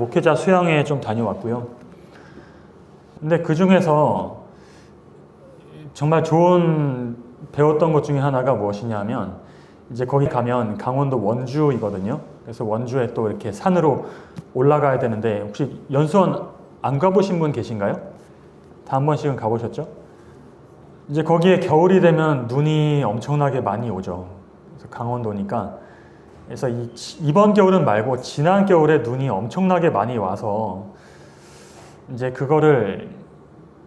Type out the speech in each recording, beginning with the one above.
목회자 수양회 좀 다녀왔고요. 근데 그 중에서 정말 좋은 배웠던 것 중에 하나가 무엇이냐면 이제 거기 가면 강원도 원주이거든요. 그래서 원주에 또 이렇게 산으로 올라가야 되는데 혹시 연수원 안 가보신 분 계신가요? 다 한 번씩은 가보셨죠? 이제 거기에 겨울이 되면 눈이 엄청나게 많이 오죠. 그래서 강원도니까. 그래서 이번 겨울은 말고 지난 겨울에 눈이 엄청나게 많이 와서 이제 그거를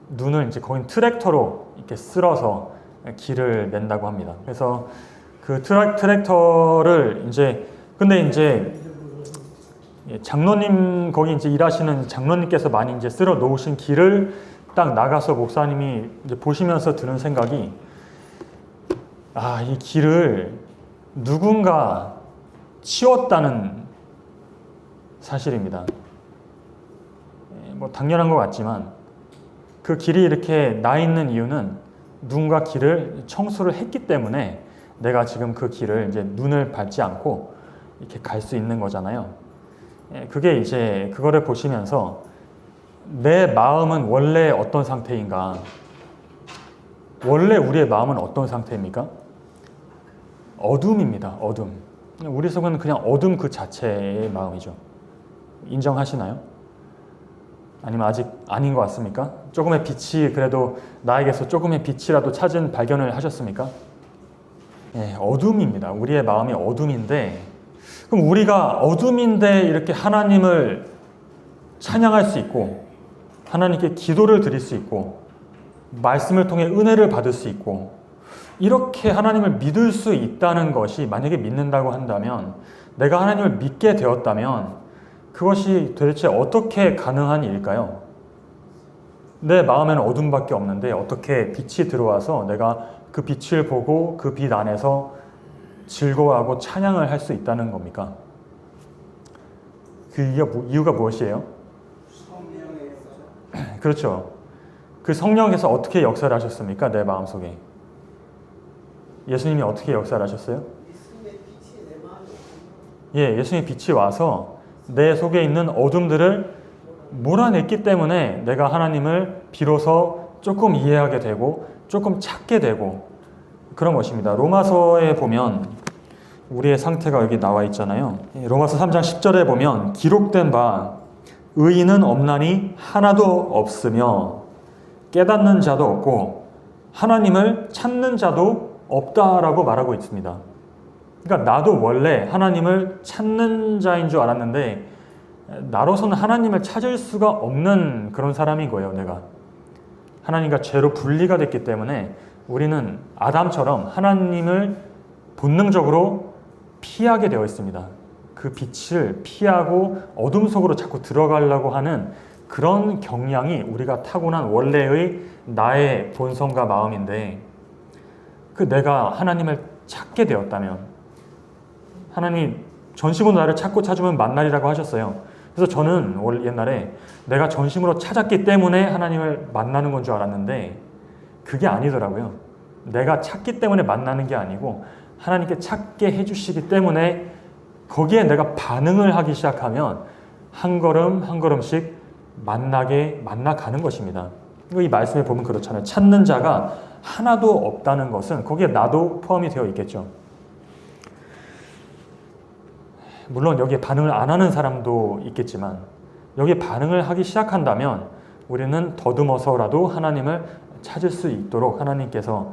눈을 이제 거긴 트랙터로 이렇게 쓸어서 길을 낸다고 합니다. 그래서 그 트랙터를 이제 근데 이제 장로님 거기 이제 일하시는 장로님께서 많이 이제 쓸어 놓으신 길을 딱 나가서 목사님이 이제 보시면서 드는 생각이 이 길을 누군가 치웠다는 사실입니다. 뭐 당연한 것 같지만 그 길이 이렇게 나 있는 이유는 누군가 길을 청소를 했기 때문에 내가 지금 그 길을 이제 눈을 밟지 않고 이렇게 갈 수 있는 거잖아요. 그게 이제 그거를 보시면서 내 마음은 원래 어떤 상태인가? 원래 우리의 마음은 어떤 상태입니까? 어둠입니다. 어둠. 우리 속은 그냥 어둠 그 자체의 마음이죠. 인정하시나요? 아니면 아직 아닌 것 같습니까? 조금의 빛이 그래도 나에게서 조금의 빛이라도 찾은 발견을 하셨습니까? 어둠입니다. 우리의 마음이 어둠인데 그럼 우리가 어둠인데 이렇게 하나님을 찬양할 수 있고 하나님께 기도를 드릴 수 있고 말씀을 통해 은혜를 받을 수 있고 이렇게 하나님을 믿을 수 있다는 것이 만약에 믿는다고 한다면 내가 하나님을 믿게 되었다면 그것이 도대체 어떻게 가능한 일일까요? 내 마음에는 어둠밖에 없는데 어떻게 빛이 들어와서 내가 그 빛을 보고 그 빛 안에서 즐거워하고 찬양을 할 수 있다는 겁니까? 그 이유가 무엇이에요? 성령에서. 그렇죠. 그 성령께서 어떻게 역사를 하셨습니까? 내 마음속에. 예수님이 어떻게 역사를 하셨어요? 예수님의 빛이 와서 내 속에 있는 어둠들을 몰아냈기 때문에 내가 하나님을 비로소 조금 이해하게 되고 조금 찾게 되고 그런 것입니다. 로마서에 보면 우리의 상태가 여기 나와 있잖아요. 로마서 3장 10절에 보면 기록된 바 의인은 없나니 하나도 없으며 깨닫는 자도 없고 하나님을 찾는 자도 없다라고 말하고 있습니다. 그러니까 나도 원래 하나님을 찾는 자인 줄 알았는데 나로서는 하나님을 찾을 수가 없는 그런 사람인 거예요. 내가 하나님과 죄로 분리가 됐기 때문에 우리는 아담처럼 하나님을 본능적으로 피하게 되어 있습니다. 그 빛을 피하고 어둠 속으로 자꾸 들어가려고 하는 그런 경향이 우리가 타고난 원래의 나의 본성과 마음인데 그 내가 하나님을 찾게 되었다면 하나님이 전심으로 나를 찾고 찾으면 만나리라고 하셨어요. 그래서 저는 옛날에 내가 전심으로 찾았기 때문에 하나님을 만나는 건 줄 알았는데 그게 아니더라고요. 내가 찾기 때문에 만나는 게 아니고 하나님께 찾게 해주시기 때문에 거기에 내가 반응을 하기 시작하면 한 걸음 한 걸음씩 만나가는 것입니다. 이 말씀에 보면 그렇잖아요. 찾는 자가 하나도 없다는 것은 거기에 나도 포함이 되어 있겠죠. 물론 여기에 반응을 안 하는 사람도 있겠지만 여기에 반응을 하기 시작한다면 우리는 더듬어서라도 하나님을 찾을 수 있도록 하나님께서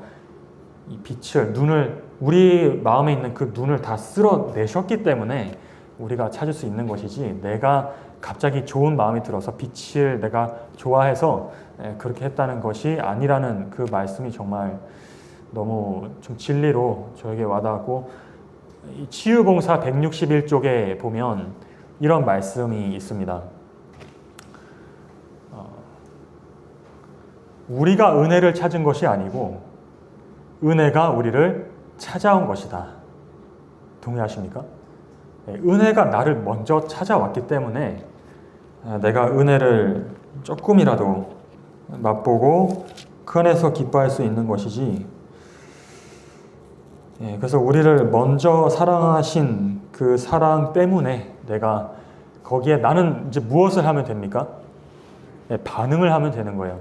이 빛을 우리 마음에 있는 그 눈을 다 쓸어내셨기 때문에 우리가 찾을 수 있는 것이지 내가 갑자기 좋은 마음이 들어서 빛을 내가 좋아해서 그렇게 했다는 것이 아니라는 그 말씀이 정말 너무 좀 진리로 저에게 와닿았고 치유봉사 161쪽에 보면 이런 말씀이 있습니다. 우리가 은혜를 찾은 것이 아니고 은혜가 우리를 찾아온 것이다. 동의하십니까? 은혜가 나를 먼저 찾아왔기 때문에 내가 은혜를 조금이라도 맛보고 그 안에서 기뻐할 수 있는 것이지. 그래서 우리를 먼저 사랑하신 그 사랑 때문에 내가 거기에 나는 이제 무엇을 하면 됩니까? 네, 반응을 하면 되는 거예요.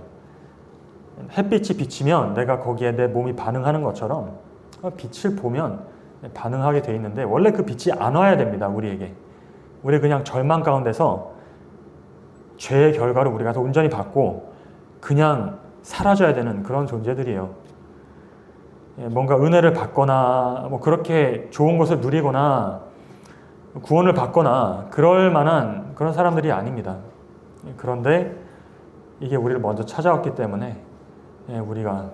햇빛이 비치면 내가 거기에 내 몸이 반응하는 것처럼 빛을 보면 반응하게 돼 있는데 원래 그 빛이 안 와야 됩니다. 우리에게. 우리 그냥 절망 가운데서 죄의 결과를 우리가 더 온전히 받고 그냥 사라져야 되는 그런 존재들이에요. 뭔가 은혜를 받거나 뭐 그렇게 좋은 것을 누리거나 구원을 받거나 그럴 만한 그런 사람들이 아닙니다. 그런데 이게 우리를 먼저 찾아왔기 때문에 우리가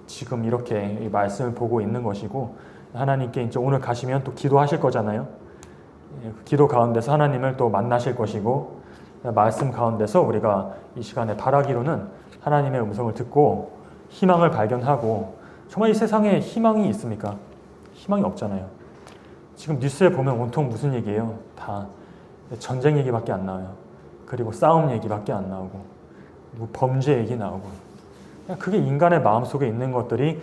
지금 이렇게 이 말씀을 보고 있는 것이고 하나님께 이제 오늘 가시면 또 기도하실 거잖아요. 기도 가운데서 하나님을 또 만나실 것이고 말씀 가운데서 우리가 이 시간에 바라기로는 하나님의 음성을 듣고 희망을 발견하고 정말 이 세상에 희망이 있습니까? 희망이 없잖아요. 지금 뉴스에 보면 온통 무슨 얘기예요? 다 전쟁 얘기밖에 안 나와요. 그리고 싸움 얘기밖에 안 나오고 그리고 범죄 얘기 나오고 그게 인간의 마음속에 있는 것들이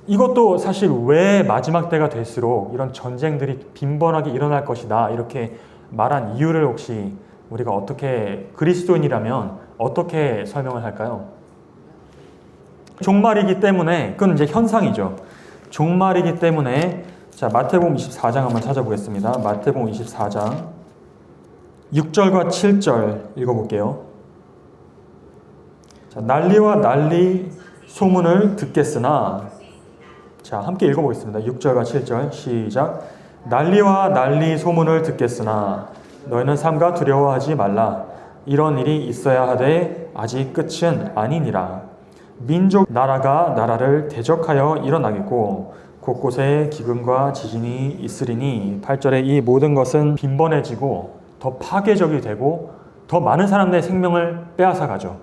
이것도 사실 왜 마지막 때가 될수록 이런 전쟁들이 빈번하게 일어날 것이다 이렇게 말한 이유를 혹시 우리가 어떻게 그리스도인이라면 어떻게 설명을 할까요? 종말이기 때문에 그건 이제 현상이죠. 종말이기 때문에 자 마태복음 24장 한번 찾아보겠습니다. 마태복음 24장 6절과 7절 읽어볼게요. 자, 난리와 난리 소문을 듣겠으나 자 함께 읽어보겠습니다. 6절과 7절 시작. 난리와 난리 소문을 듣겠으나 너희는 삼가 두려워하지 말라. 이런 일이 있어야 하되 아직 끝은 아니니라. 민족 나라가 나라를 대적하여 일어나겠고 곳곳에 기근과 지진이 있으리니 8절에 이 모든 것은 빈번해지고 더 파괴적이 되고 더 많은 사람들의 생명을 빼앗아 가죠.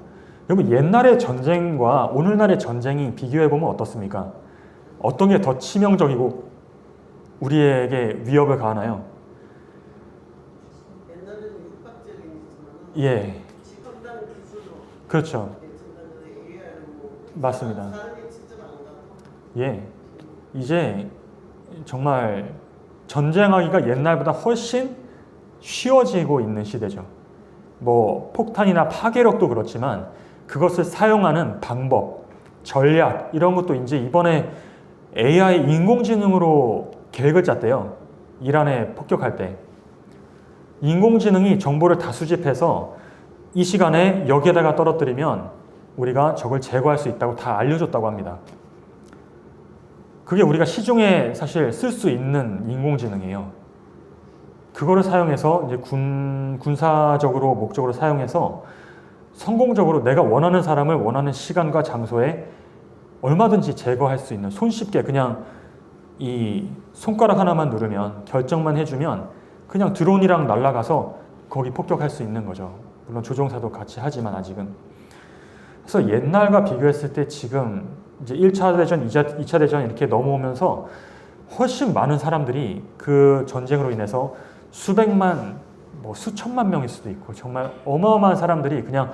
여러분 옛날의 전쟁과 오늘날의 전쟁이 비교해보면 어떻습니까? 어떤 게 더 치명적이고 우리에게 위협을 가하나요? 옛날에는 육박적이지만 예, 지금은 기술로 그렇죠. 맞습니다. 사람이 직접 안 가도 예, 이제 정말 전쟁하기가 옛날보다 훨씬 쉬워지고 있는 시대죠. 뭐 폭탄이나 파괴력도 그렇지만 그것을 사용하는 방법, 전략 이런 것도 이제 이번에 AI 인공지능으로 계획을 짰대요. 이란에 폭격할 때. 인공지능이 정보를 다 수집해서 이 시간에 여기에다가 떨어뜨리면 우리가 적을 제거할 수 있다고 다 알려줬다고 합니다. 그게 우리가 시중에 사실 쓸 수 있는 인공지능이에요. 그거를 사용해서 이제 군사적으로 목적으로 사용해서 성공적으로 내가 원하는 사람을 원하는 시간과 장소에 얼마든지 제거할 수 있는 손쉽게 그냥 이 손가락 하나만 누르면 결정만 해주면 그냥 드론이랑 날아가서 거기 폭격할 수 있는 거죠. 물론 조종사도 같이 하지만 아직은. 그래서 옛날과 비교했을 때 지금 이제 1차 대전, 2차 대전 이렇게 넘어오면서 훨씬 많은 사람들이 그 전쟁으로 인해서 수백만, 뭐 수천만 명일 수도 있고 정말 어마어마한 사람들이 그냥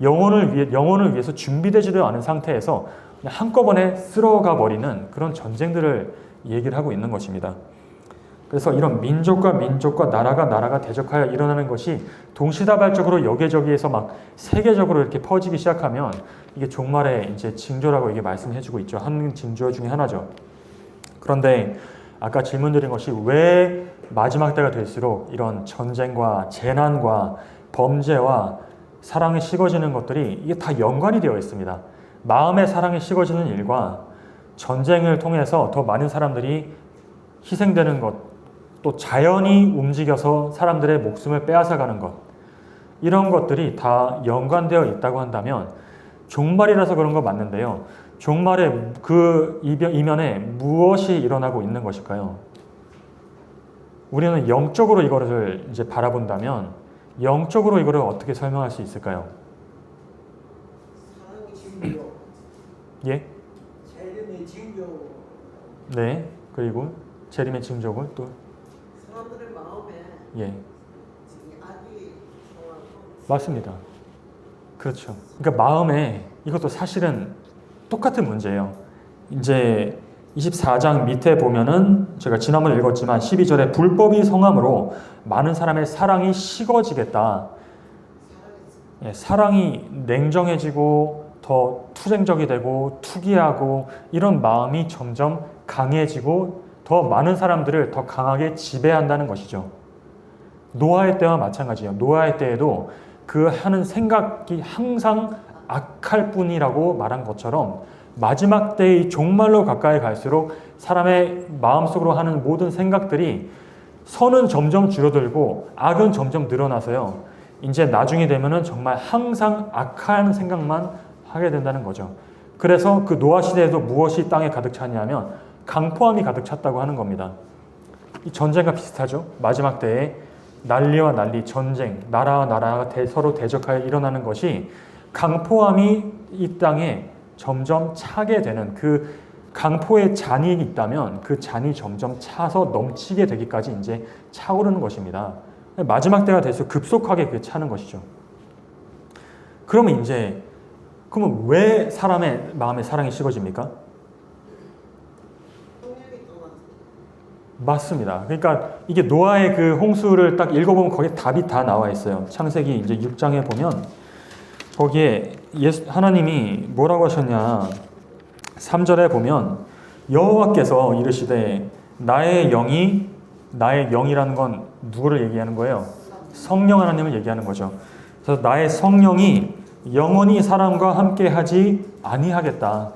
영혼을 위해서 준비되지도 않은 상태에서 그냥 한꺼번에 쓸어가 버리는 그런 전쟁들을 얘기를 하고 있는 것입니다. 그래서 이런 민족과 나라가 대적하여 일어나는 것이 동시다발적으로 여기저기에서 막 세계적으로 이렇게 퍼지기 시작하면 이게 종말의 이제 징조라고 이게 말씀해주고 있죠. 한 징조 중에 하나죠. 그런데 아까 질문드린 것이 왜 마지막 때가 될수록 이런 전쟁과 재난과 범죄와 사랑이 식어지는 것들이 이게 다 연관이 되어 있습니다. 마음의 사랑이 식어지는 일과 전쟁을 통해서 더 많은 사람들이 희생되는 것, 또 자연이 움직여서 사람들의 목숨을 빼앗아가는 것, 이런 것들이 다 연관되어 있다고 한다면 종말이라서 그런 거 맞는데요. 종말의 그 이면에 무엇이 일어나고 있는 것일까요? 우리는 영적으로 이거를 이제 바라본다면 영적으로 이거를 어떻게 설명할 수 있을까요? 사랑의 징조, 예? 재림의 징조, 네. 그리고 재림의 징조를 또 사람들의 마음에 예. 지금 악이 좋아하고 맞습니다. 그렇죠. 그러니까 마음에 이것도 사실은 똑같은 문제예요. 이제 24장 밑에 보면은 제가 지난번에 읽었지만 12절에 불법이 성함으로 많은 사람의 사랑이 식어지겠다. 예, 사랑이 냉정해지고 더 투쟁적이 되고 투기하고 이런 마음이 점점 강해지고 더 많은 사람들을 더 강하게 지배한다는 것이죠. 노아의 때와 마찬가지예요. 노아의 때에도 그 하는 생각이 항상 악할 뿐이라고 말한 것처럼 마지막 때의 종말로 가까이 갈수록 사람의 마음속으로 하는 모든 생각들이 선은 점점 줄어들고 악은 점점 늘어나서요. 이제 나중에 되면은 정말 항상 악한 생각만 하게 된다는 거죠. 그래서 그 노아 시대에도 무엇이 땅에 가득 찼냐면 강포함이 가득 찼다고 하는 겁니다. 이 전쟁과 비슷하죠. 마지막 때에 난리와 난리, 전쟁, 나라와 나라가 서로 대적하여 일어나는 것이 강포함이 이 땅에 점점 차게 되는 그 강포의 잔이 있다면 그 잔이 점점 차서 넘치게 되기까지 이제 차오르는 것입니다. 마지막 때가 돼서 급속하게 그 차는 것이죠. 그러면 왜 사람의 마음에 사랑이 식어집니까? 성령이 떠나서. 맞습니다. 그러니까 이게 노아의 그 홍수를 딱 읽어보면 거기에 답이 다 나와 있어요. 창세기 이제 6장에 보면 거기에 하나님이 뭐라고 하셨냐? 3절에 보면 여호와께서 이르시되 나의 영이라는 건 누구를 얘기하는 거예요? 성령 하나님을 얘기하는 거죠. 그래서 나의 성령이 영원히 사람과 함께 하지 아니하겠다.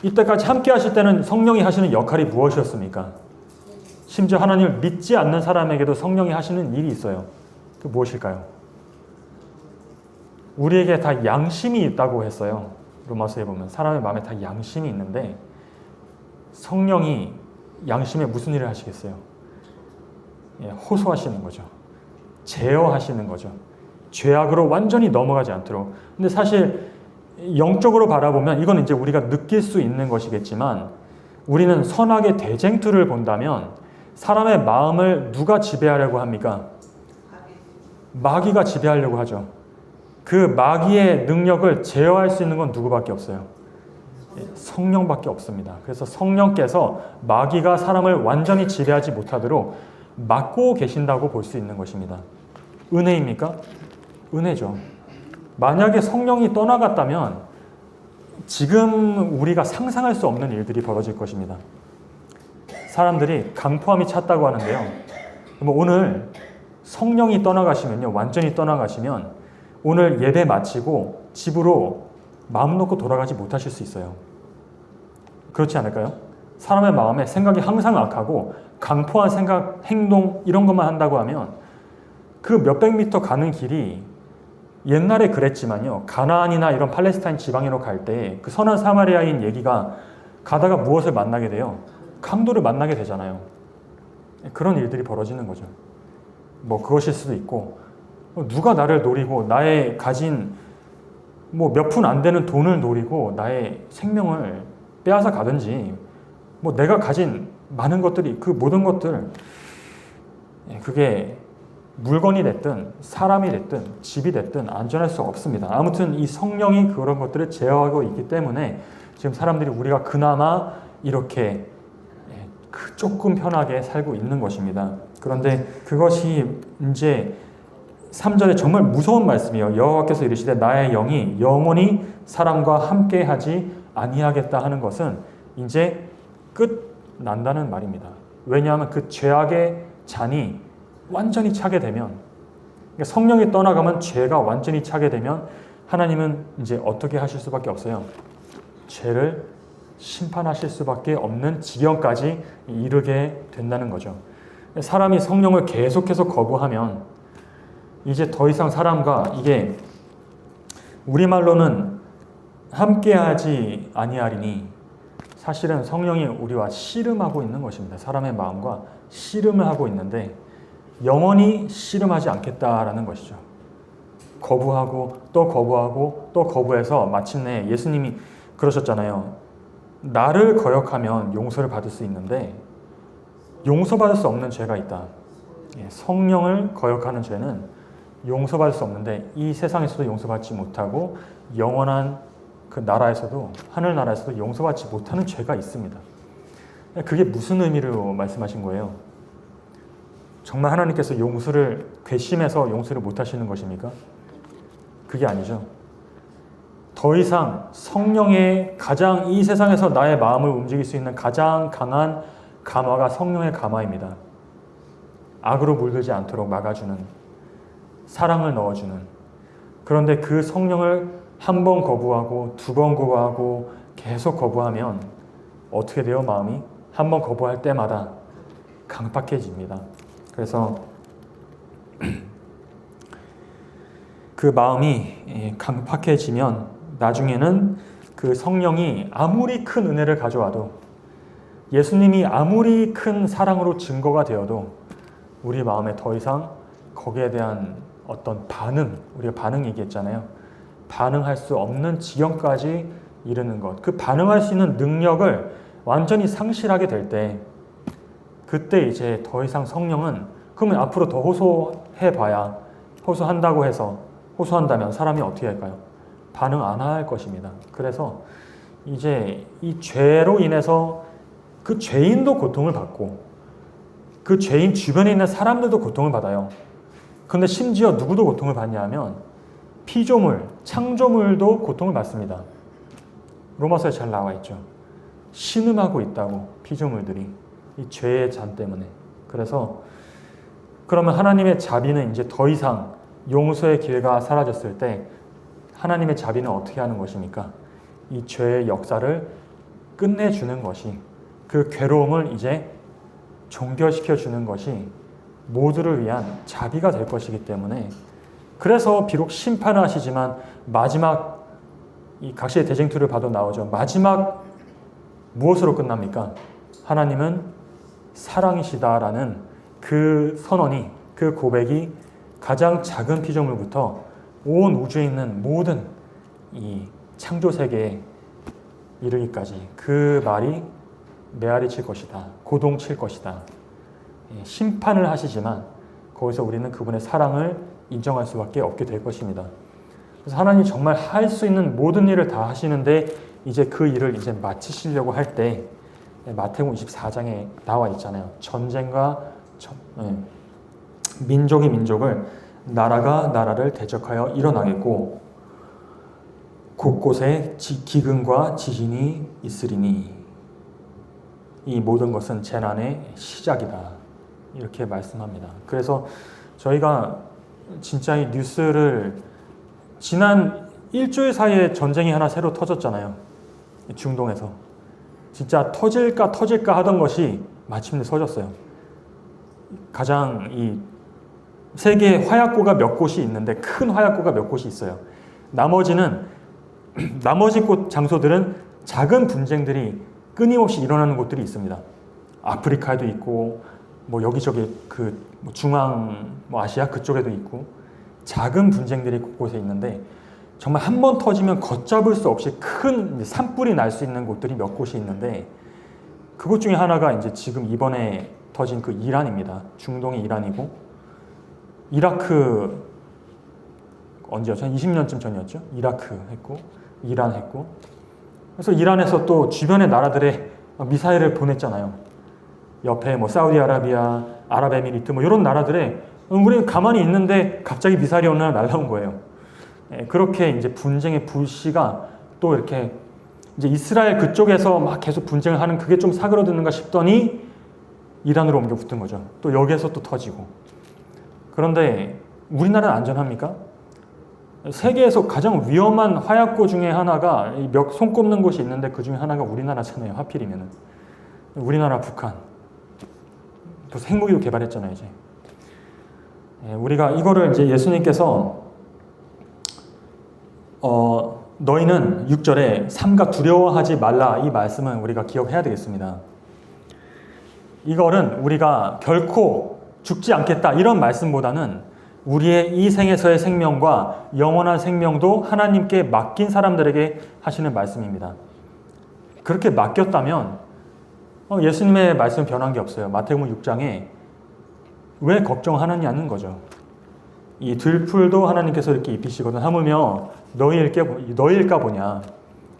이때까지 함께 하실 때는 성령이 하시는 역할이 무엇이었습니까? 심지어 하나님을 믿지 않는 사람에게도 성령이 하시는 일이 있어요. 그 무엇일까요? 우리에게 다 양심이 있다고 했어요. 로마서에 보면 사람의 마음에 다 양심이 있는데 성령이 양심에 무슨 일을 하시겠어요? 예, 호소하시는 거죠. 제어하시는 거죠. 죄악으로 완전히 넘어가지 않도록. 근데 사실 영적으로 바라보면 이건 이제 우리가 느낄 수 있는 것이겠지만 우리는 선악의 대쟁투를 본다면 사람의 마음을 누가 지배하려고 합니까? 마귀가 지배하려고 하죠. 그 마귀의 능력을 제어할 수 있는 건 누구밖에 없어요? 성령밖에 없습니다. 그래서 성령께서 마귀가 사람을 완전히 지배하지 못하도록 막고 계신다고 볼 수 있는 것입니다. 은혜입니까? 은혜죠. 만약에 성령이 떠나갔다면 지금 우리가 상상할 수 없는 일들이 벌어질 것입니다. 사람들이 강포함이 찼다고 하는데요. 오늘 성령이 떠나가시면요, 완전히 떠나가시면 오늘 예배 마치고 집으로 마음 놓고 돌아가지 못하실 수 있어요. 그렇지 않을까요? 사람의 마음에 생각이 항상 악하고 강포한 생각, 행동 이런 것만 한다고 하면 그 몇백 미터 가는 길이 옛날에 그랬지만요. 가나안이나 이런 팔레스타인 지방으로 갈 때 그 선한 사마리아인 얘기가 가다가 무엇을 만나게 돼요? 강도를 만나게 되잖아요. 그런 일들이 벌어지는 거죠. 뭐 그것일 수도 있고 누가 나를 노리고 나의 가진 뭐 몇 푼 안 되는 돈을 노리고 나의 생명을 빼앗아 가든지 뭐 내가 가진 많은 것들이 그 모든 것들 그게 물건이 됐든 사람이 됐든 집이 됐든 안전할 수 없습니다. 아무튼 이 성령이 그런 것들을 제어하고 있기 때문에 지금 사람들이 우리가 그나마 이렇게 조금 편하게 살고 있는 것입니다. 그런데 그것이 이제 3절에 정말 무서운 말씀이에요. 여호와께서 이르시되 나의 영이 영원히 사람과 함께하지 아니하겠다 하는 것은 이제 끝 난다는 말입니다. 왜냐하면 그 죄악의 잔이 완전히 차게 되면 그러니까 성령이 떠나가면 죄가 완전히 차게 되면 하나님은 이제 어떻게 하실 수밖에 없어요. 죄를 심판하실 수밖에 없는 지경까지 이르게 된다는 거죠. 사람이 성령을 계속해서 거부하면 이제 더 이상 사람과 이게 우리말로는 함께하지 아니하리니 사실은 성령이 우리와 씨름하고 있는 것입니다. 사람의 마음과 씨름을 하고 있는데 영원히 씨름하지 않겠다라는 것이죠. 거부하고 또 거부하고 또 거부해서 마침내 예수님이 그러셨잖아요. 나를 거역하면 용서를 받을 수 있는데 용서받을 수 없는 죄가 있다. 성령을 거역하는 죄는 용서받을 수 없는데 이 세상에서도 용서받지 못하고 영원한 그 나라에서도 하늘나라에서도 용서받지 못하는 죄가 있습니다. 그게 무슨 의미로 말씀하신 거예요? 정말 하나님께서 용서를 괘씸해서 용서를 못하시는 것입니까? 그게 아니죠. 더 이상 성령의 가장 이 세상에서 나의 마음을 움직일 수 있는 가장 강한 감화가 성령의 감화입니다. 악으로 물들지 않도록 막아주는, 사랑을 넣어주는. 그런데 그 성령을 한 번 거부하고 두 번 거부하고 계속 거부하면 어떻게 돼요? 마음이 한 번 거부할 때마다 강팍해집니다. 그래서 그 마음이 강팍해지면 나중에는 그 성령이 아무리 큰 은혜를 가져와도, 예수님이 아무리 큰 사랑으로 증거가 되어도 우리 마음에 더 이상 거기에 대한 어떤 반응, 우리가 반응 얘기했잖아요. 반응할 수 없는 지경까지 이르는 것. 그 반응할 수 있는 능력을 완전히 상실하게 될 때, 그때 이제 더 이상 성령은, 그러면 앞으로 더 호소해봐야, 호소한다고 해서, 호소한다면 사람이 어떻게 할까요? 반응 안 할 것입니다. 그래서 이제 이 죄로 인해서 그 죄인도 고통을 받고 그 죄인 주변에 있는 사람들도 고통을 받아요. 그런데 심지어 누구도 고통을 받냐 하면 피조물, 창조물도 고통을 받습니다. 로마서에 잘 나와 있죠. 신음하고 있다고, 피조물들이 이 죄의 잔 때문에. 그래서 그러면 하나님의 자비는 이제 더 이상 용서의 기회가 사라졌을 때 하나님의 자비는 어떻게 하는 것입니까? 이 죄의 역사를 끝내주는 것이, 그 괴로움을 이제 종결시켜주는 것이 모두를 위한 자비가 될 것이기 때문에, 그래서 비록 심판을 하시지만 마지막, 이 각시의 대쟁투를 봐도 나오죠. 마지막 무엇으로 끝납니까? 하나님은 사랑이시다라는 그 선언이, 그 고백이 가장 작은 피조물부터 온 우주에 있는 모든 이 창조 세계에 이르기까지 그 말이 메아리 칠 것이다. 고동 칠 것이다. 심판을 하시지만 거기서 우리는 그분의 사랑을 인정할 수밖에 없게 될 것입니다. 그래서 하나님이 정말 할 수 있는 모든 일을 다 하시는데 이제 그 일을 이제 마치시려고 할 때 마태복음 24장에 나와 있잖아요. 전쟁과 민족이 민족을, 나라가 나라를 대적하여 일어나겠고 곳곳에 기근과 지진이 있으리니 이 모든 것은 재난의 시작이다. 이렇게 말씀합니다. 그래서 저희가 진짜 이 뉴스를, 지난 일주일 사이에 전쟁이 하나 새로 터졌잖아요. 중동에서. 진짜 터질까 하던 것이 마침내 터졌어요. 가장 이 세계에 화약고가 몇 곳이 있는데, 큰 화약고가 몇 곳이 있어요. 나머지 곳 장소들은 작은 분쟁들이 끊임없이 일어나는 곳들이 있습니다. 아프리카에도 있고, 뭐 여기저기 그 중앙, 아시아 그쪽에도 있고, 작은 분쟁들이 곳곳에 있는데, 정말 한 번 터지면 걷잡을 수 없이 큰 산불이 날 수 있는 곳들이 몇 곳이 있는데, 그곳 중에 하나가 이제 지금 이번에 터진 그 이란입니다. 중동의 이란이고, 이라크 언제였죠? 20년쯤 전이었죠? 이라크 했고, 이란 했고. 그래서 이란에서 또 주변의 나라들에 미사일을 보냈잖아요. 옆에 뭐 사우디아라비아, 아랍에미리트 뭐 이런 나라들에 우리는 가만히 있는데 갑자기 미사일이 어느 날 날라온 거예요. 그렇게 이제 분쟁의 불씨가 또 이렇게 이제 이스라엘 그쪽에서 막 계속 분쟁을 하는, 그게 좀 사그러드는가 싶더니 이란으로 옮겨 붙은 거죠. 또 여기에서 또 터지고. 그런데 우리나라는 안전합니까? 세계에서 가장 위험한 화약고 중에 하나가 몇 손 꼽는 곳이 있는데 그 중에 하나가 우리나라잖아요. 하필이면은. 우리나라, 북한. 벌써 핵무기도 개발했잖아요, 이제. 우리가 이거를 이제 예수님께서 너희는 6절에 삼가 두려워하지 말라, 이 말씀은 우리가 기억해야 되겠습니다. 이거는 우리가 결코 죽지 않겠다 이런 말씀보다는 우리의 이 생에서의 생명과 영원한 생명도 하나님께 맡긴 사람들에게 하시는 말씀입니다. 그렇게 맡겼다면 예수님의 말씀은 변한 게 없어요. 마태복음 6장에 왜 걱정하느냐는 거죠. 이 들풀도 하나님께서 이렇게 입히시거든. 하물며 너희일까 보냐.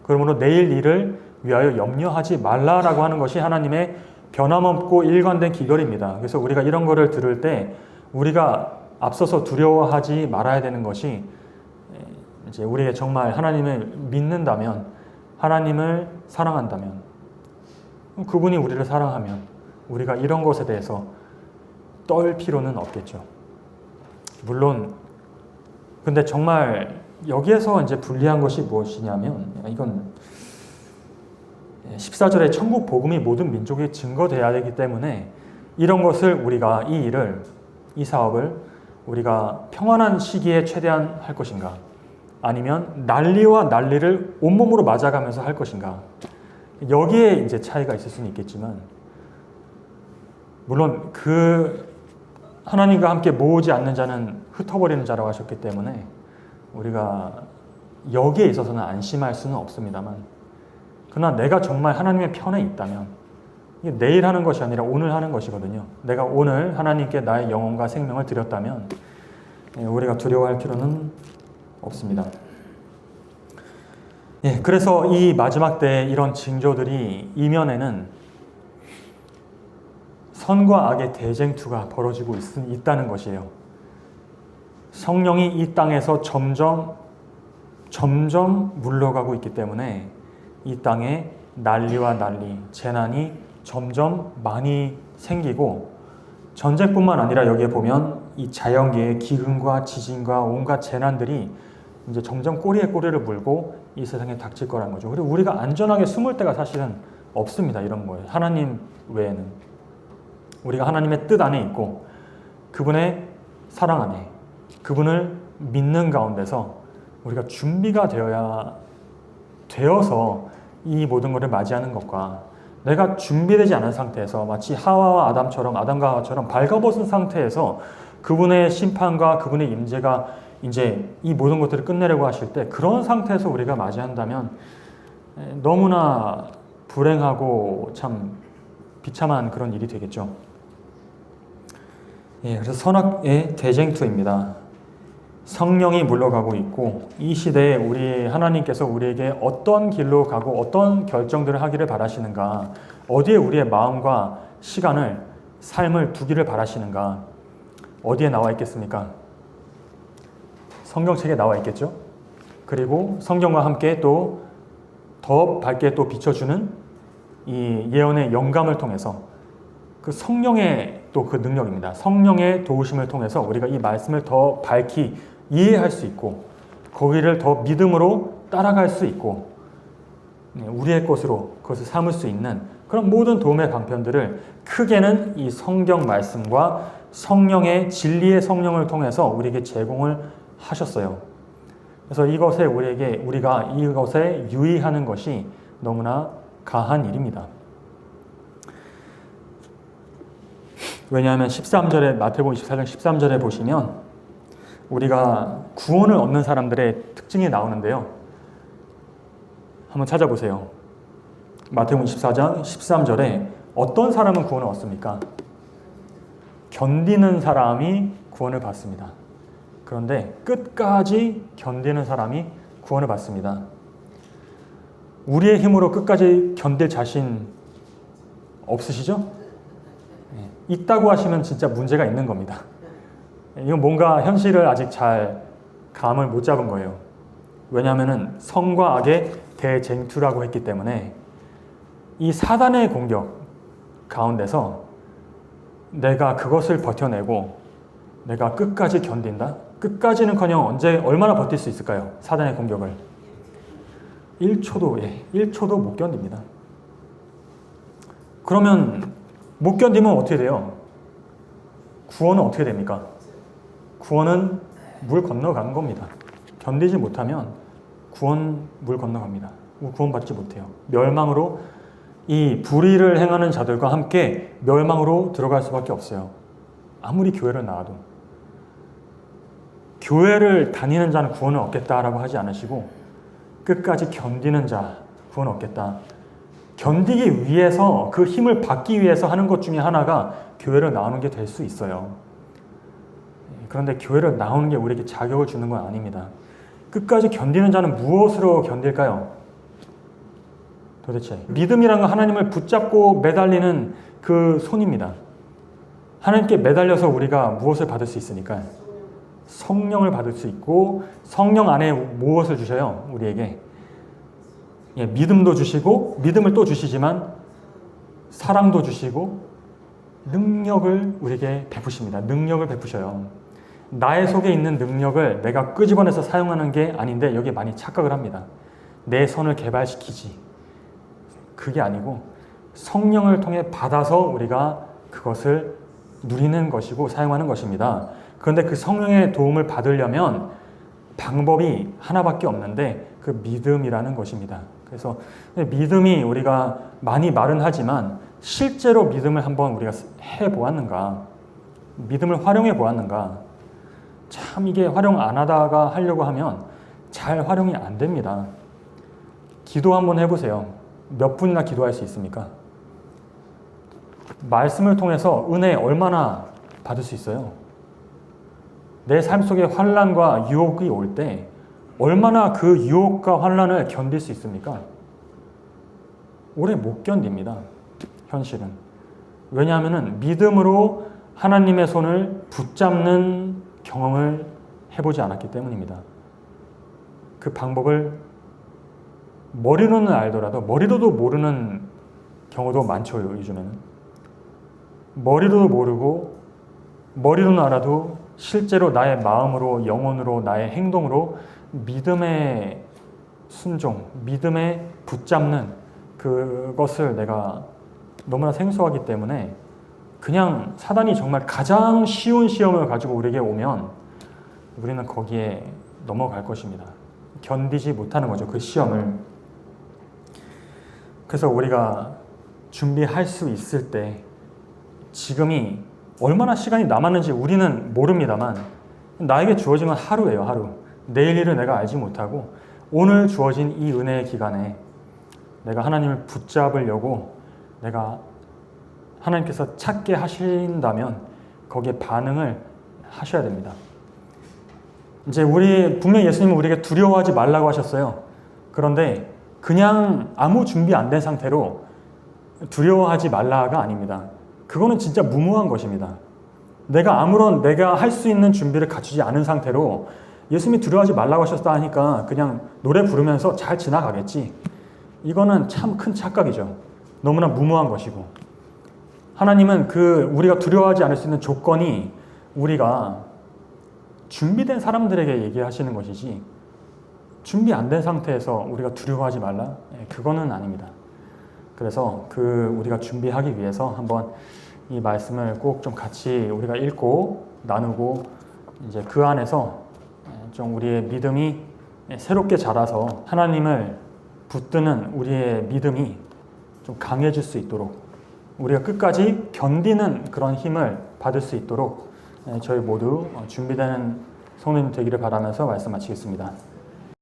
그러므로 내일 일을 위하여 염려하지 말라라고 하는 것이 하나님의 변함없고 일관된 기결입니다. 그래서 우리가 이런 거를 들을 때 우리가 앞서서 두려워하지 말아야 되는 것이 이제 우리가 정말 하나님을 믿는다면, 하나님을 사랑한다면, 그분이 우리를 사랑하면 우리가 이런 것에 대해서 떨 필요는 없겠죠. 물론 근데 정말 여기에서 이제 불리한 것이 무엇이냐면, 이건 14절에 천국 복음이 모든 민족에 증거돼야 되기 때문에 이런 것을 우리가 이 일을, 이 사업을 우리가 평안한 시기에 최대한 할 것인가, 아니면 난리와 난리를 온몸으로 맞아가면서 할 것인가, 여기에 이제 차이가 있을 수는 있겠지만, 물론 그 하나님과 함께 모으지 않는 자는 흩어버리는 자라고 하셨기 때문에 우리가 여기에 있어서는 안심할 수는 없습니다만, 그러나 내가 정말 하나님의 편에 있다면, 이게 내일 하는 것이 아니라 오늘 하는 것이거든요. 내가 오늘 하나님께 나의 영혼과 생명을 드렸다면 우리가 두려워할 필요는 없습니다. 그래서 이 마지막 때에 이런 징조들이 이면에는 선과 악의 대쟁투가 벌어지고 있다는 것이에요. 성령이 이 땅에서 점점 물러가고 있기 때문에 이 땅에 난리와 난리, 재난이 점점 많이 생기고, 전쟁뿐만 아니라 여기에 보면 이 자연계의 기근과 지진과 온갖 재난들이 이제 점점 꼬리에 꼬리를 물고 이 세상에 닥칠 거라는 거죠. 그리고 우리가 안전하게 숨을 데가 사실은 없습니다. 이런 거예요. 하나님 외에는. 우리가 하나님의 뜻 안에 있고 그분의 사랑 안에, 그분을 믿는 가운데서 우리가 준비가 되어서 이 모든 것을 맞이하는 것과, 내가 준비되지 않은 상태에서 마치 하와와 아담과 하와처럼 발가벗은 상태에서 그분의 심판과 그분의 임재가 이제 이 모든 것들을 끝내려고 하실 때, 그런 상태에서 우리가 맞이한다면 너무나 불행하고 참 비참한 그런 일이 되겠죠. 그래서 선악의 대쟁투입니다. 성령이 물러가고 있고, 이 시대에 우리 하나님께서 우리에게 어떤 길로 가고 어떤 결정들을 하기를 바라시는가, 어디에 우리의 마음과 시간을, 삶을 두기를 바라시는가, 어디에 나와 있겠습니까? 성경책에 나와 있겠죠. 그리고 성경과 함께 또 더 밝게 또 비춰주는 이 예언의 영감을 통해서, 그 성령의 또 그 능력입니다. 성령의 도우심을 통해서 우리가 이 말씀을 더 밝히 이해할 수 있고, 거기를 더 믿음으로 따라갈 수 있고, 우리의 것으로 그것을 삼을 수 있는 그런 모든 도움의 강편들을 크게는 이 성경 말씀과 성령의 진리의 성령을 통해서 우리에게 제공을 하셨어요. 그래서 우리가 이것에 유의하는 것이 너무나 가한 일입니다. 왜냐하면 13절에, 마태복음 24장 13절에 보시면 우리가 구원을 얻는 사람들의 특징이 나오는데요. 한번 찾아보세요. 마태복음 24장 13절에 어떤 사람은 구원을 얻습니까? 견디는 사람이 구원을 받습니다. 그런데 끝까지 견디는 사람이 구원을 받습니다. 우리의 힘으로 끝까지 견딜 자신 없으시죠? 있다고 하시면 진짜 문제가 있는 겁니다. 이건 뭔가 현실을 아직 잘 감을 못 잡은 거예요. 왜냐하면 성과 악의 대쟁투라고 했기 때문에 이 사단의 공격 가운데서 내가 그것을 버텨내고 내가 끝까지 견딘다? 끝까지는커녕 얼마나 버틸 수 있을까요? 사단의 공격을 1초도 못 견딥니다. 그러면 못 견디면 어떻게 돼요? 구원은 어떻게 됩니까? 구원은 물 건너가는 겁니다. 견디지 못하면 물 건너갑니다. 구원받지 못해요. 멸망으로, 이 불의를 행하는 자들과 함께 멸망으로 들어갈 수밖에 없어요. 아무리 교회를 나와도. 교회를 다니는 자는 구원을 얻겠다라고 하지 않으시고, 끝까지 견디는 자 구원 얻겠다. 견디기 위해서, 그 힘을 받기 위해서 하는 것 중에 하나가 교회를 나오는 게 될 수 있어요. 그런데 교회를 나오는 게 우리에게 자격을 주는 건 아닙니다. 끝까지 견디는 자는 무엇으로 견딜까요? 도대체 믿음이란 건 하나님을 붙잡고 매달리는 그 손입니다. 하나님께 매달려서 우리가 무엇을 받을 수 있으니까 성령을 받을 수 있고 성령 안에 무엇을 주셔요? 우리에게 믿음도 주시고 믿음을 또 주시지만 사랑도 주시고 능력을 우리에게 베푸십니다. 능력을 베푸셔요. 나의 속에 있는 능력을 내가 끄집어내서 사용하는 게 아닌데 여기 많이 착각을 합니다. 내 손을 개발시키지. 그게 아니고 성령을 통해 받아서 우리가 그것을 누리는 것이고 사용하는 것입니다. 그런데 그 성령의 도움을 받으려면 방법이 하나밖에 없는데 그 믿음이라는 것입니다. 그래서 믿음이 우리가 많이 말은 하지만 실제로 믿음을 한번 우리가 해보았는가? 믿음을 활용해 보았는가? 참 이게 활용 안 하다가 하려고 하면 잘 활용이 안 됩니다. 기도 한번 해보세요. 몇 분이나 기도할 수 있습니까? 말씀을 통해서 은혜 얼마나 받을 수 있어요? 내 삶 속에 환난과 유혹이 올 때 얼마나 그 유혹과 환난을 견딜 수 있습니까? 오래 못 견딥니다. 현실은. 왜냐하면 믿음으로 하나님의 손을 붙잡는 경험을 해보지 않았기 때문입니다. 그 방법을 머리로는 알더라도 머리로도 모르는 경우도 많죠. 요즘에는. 머리로도 모르고 머리로는 알아도 실제로 나의 마음으로 영혼으로 나의 행동으로 믿음의 순종, 믿음의 붙잡는 그것을 내가 너무나 생소하기 때문에 그냥 사단이 정말 가장 쉬운 시험을 가지고 우리에게 오면 우리는 거기에 넘어갈 것입니다. 견디지 못하는 거죠. 그 시험을. 그래서 우리가 준비할 수 있을 때 지금이 얼마나 시간이 남았는지 우리는 모릅니다만 나에게 주어진 건 하루예요. 하루. 내일 일을 내가 알지 못하고 오늘 주어진 이 은혜의 기간에 내가 하나님을 붙잡으려고 내가 하나님께서 찾게 하신다면 거기에 반응을 하셔야 됩니다. 이제 분명히 예수님은 우리에게 두려워하지 말라고 하셨어요. 그런데 그냥 아무 준비 안 된 상태로 두려워하지 말라가 아닙니다. 그거는 진짜 무모한 것입니다. 내가 할 수 있는 준비를 갖추지 않은 상태로 예수님이 두려워하지 말라고 하셨다 하니까 그냥 노래 부르면서 잘 지나가겠지. 이거는 참 큰 착각이죠. 너무나 무모한 것이고. 하나님은 우리가 두려워하지 않을 수 있는 조건이 우리가 준비된 사람들에게 얘기하시는 것이지 준비 안 된 상태에서 우리가 두려워하지 말라? 그거는 아닙니다. 그래서 우리가 준비하기 위해서 한번 이 말씀을 꼭 좀 같이 우리가 읽고 나누고 이제 그 안에서 좀 우리의 믿음이 새롭게 자라서 하나님을 붙드는 우리의 믿음이 좀 강해질 수 있도록 우리가 끝까지 견디는 그런 힘을 받을 수 있도록 저희 모두 준비되는 성도님 되기를 바라면서 말씀 마치겠습니다.